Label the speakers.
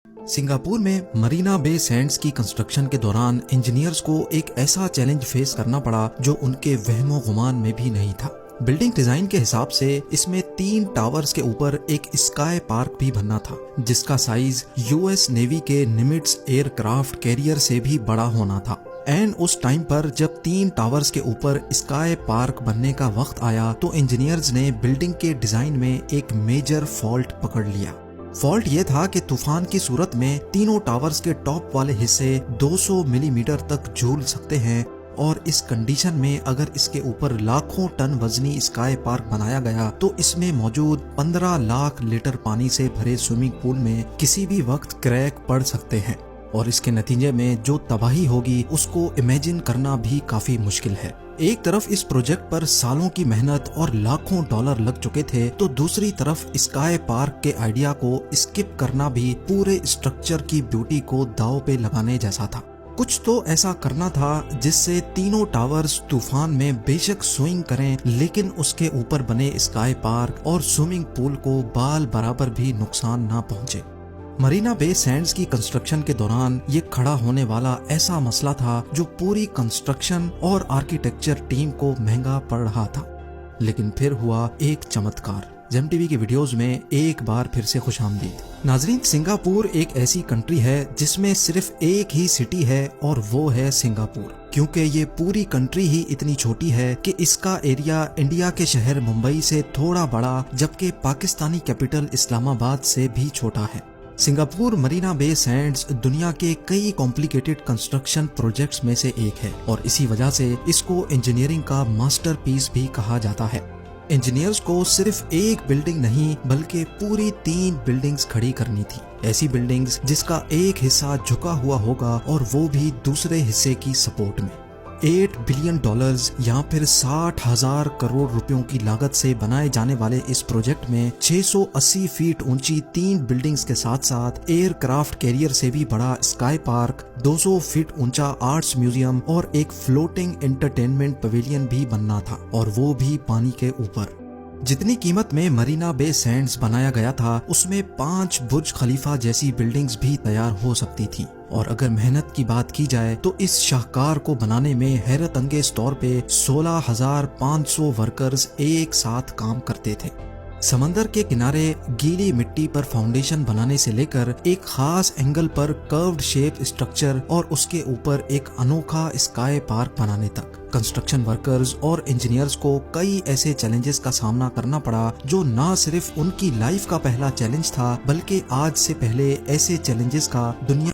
Speaker 1: Singapore میں Merina بے sends کی کنسٹرکشن کے دوران انجینئرز کو ایک ایسا چیلنج فیس کرنا پڑا جو ان کے وہم و گمان میں بھی نہیں تھا۔ بلڈنگ ڈیزائن کے حساب سے اس میں 3 ٹاورز کے اوپر ایک اسکائی پارک بھی بننا تھا، جس کا سائز یو ایس نیوی کے نمٹس ایئر کرافٹ کیریئر سے بھی بڑا ہونا تھا۔ اینڈ اس ٹائم پر جب 3 ٹاورز کے اوپر اسکائی پارک بننے کا وقت آیا تو انجینئرز نے بلڈنگ کے ڈیزائن میں ایک میجر فالٹ پکڑ لیا۔ فالٹ یہ تھا کہ طوفان کی صورت میں تینوں ٹاورز کے ٹاپ والے حصے 200 ملی میٹر تک جھول سکتے ہیں، اور اس کنڈیشن میں اگر اس کے اوپر لاکھوں ٹن وزنی اسکائی پارک بنایا گیا تو اس میں موجود 15 لاکھ لیٹر پانی سے بھرے سوئمنگ پول میں کسی بھی وقت کریک پڑ سکتے ہیں، اور اس کے نتیجے میں جو تباہی ہوگی اس کو امیجن کرنا بھی کافی مشکل ہے۔ ایک طرف اس پروجیکٹ پر سالوں کی محنت اور لاکھوں ڈالر لگ چکے تھے، تو دوسری طرف اسکائی پارک کے آئیڈیا کو اسکپ کرنا بھی پورے اسٹرکچر کی بیوٹی کو داؤ پہ لگانے جیسا تھا۔ کچھ تو ایسا کرنا تھا جس سے تینوں ٹاورز طوفان میں بے شک سوئنگ کریں، لیکن اس کے اوپر بنے اسکائی پارک اور سوئمنگ پول کو بال برابر بھی نقصان نہ پہنچے۔ مرینا بے سینڈز کی کنسٹرکشن کے دوران یہ کھڑا ہونے والا ایسا مسئلہ تھا جو پوری کنسٹرکشن اور آرکیٹیکچر ٹیم کو مہنگا پڑ رہا تھا۔ لیکن پھر ہوا ایک چمتکار۔ زیم ٹی وی کی ویڈیوز میں ایک بار پھر سے خوش آمدید۔ ناظرین، سنگاپور ایک ایسی کنٹری ہے جس میں صرف ایک ہی سٹی ہے، اور وہ ہے سنگاپور۔ کیونکہ یہ پوری کنٹری ہی اتنی چھوٹی ہے کہ اس کا ایریا انڈیا کے شہر ممبئی سے تھوڑا بڑا، جبکہ پاکستانی کیپٹل اسلام آباد سے بھی چھوٹا ہے۔ سنگاپور مرینا بے سینڈز دنیا کے کئی کمپلیکیٹڈ کنسٹرکشن پروجیکٹس میں سے ایک ہے، اور اسی وجہ سے اس کو انجینئرنگ کا ماسٹر پیس بھی کہا جاتا ہے۔ انجینئرز کو صرف ایک بلڈنگ نہیں بلکہ پوری 3 بلڈنگز کھڑی کرنی تھی، ایسی بلڈنگز جس کا ایک حصہ جھکا ہوا ہوگا اور وہ بھی دوسرے حصے کی سپورٹ میں۔ $8 بلین یا پھر 60,000 کروڑ روپیوں کی لاگت سے بنائے جانے والے اس پروجیکٹ میں 680 فیٹ اونچی 3 بلڈنگز کے ساتھ ساتھ ایئر کرافٹ کیریئر سے بھی بڑا اسکائی پارک، 200 فٹ اونچا آرٹس میوزیم اور ایک فلوٹنگ انٹرٹینمنٹ پویلین بھی بننا تھا، اور وہ بھی پانی کے اوپر۔ جتنی قیمت میں مرینا بے سینڈز بنایا گیا تھا اس میں 5 برج خلیفہ جیسی بلڈنگز بھی تیار ہو سکتی تھیں، اور اگر محنت کی بات کی جائے تو اس شاہکار کو بنانے میں حیرت انگیز طور پہ 16,500 ورکرز ایک ساتھ کام کرتے تھے۔ سمندر کے کنارے گیلی مٹی پر فاؤنڈیشن بنانے سے لے کر ایک خاص اینگل پر کروڈ شیپ اسٹرکچر اور اس کے اوپر ایک انوکھا اسکائی پارک بنانے تک، کنسٹرکشن ورکرز اور انجینئرز کو کئی ایسے چیلنجز کا سامنا کرنا پڑا جو نہ صرف ان کی لائف کا پہلا چیلنج تھا، بلکہ آج سے پہلے ایسے چیلنجز کا دنیا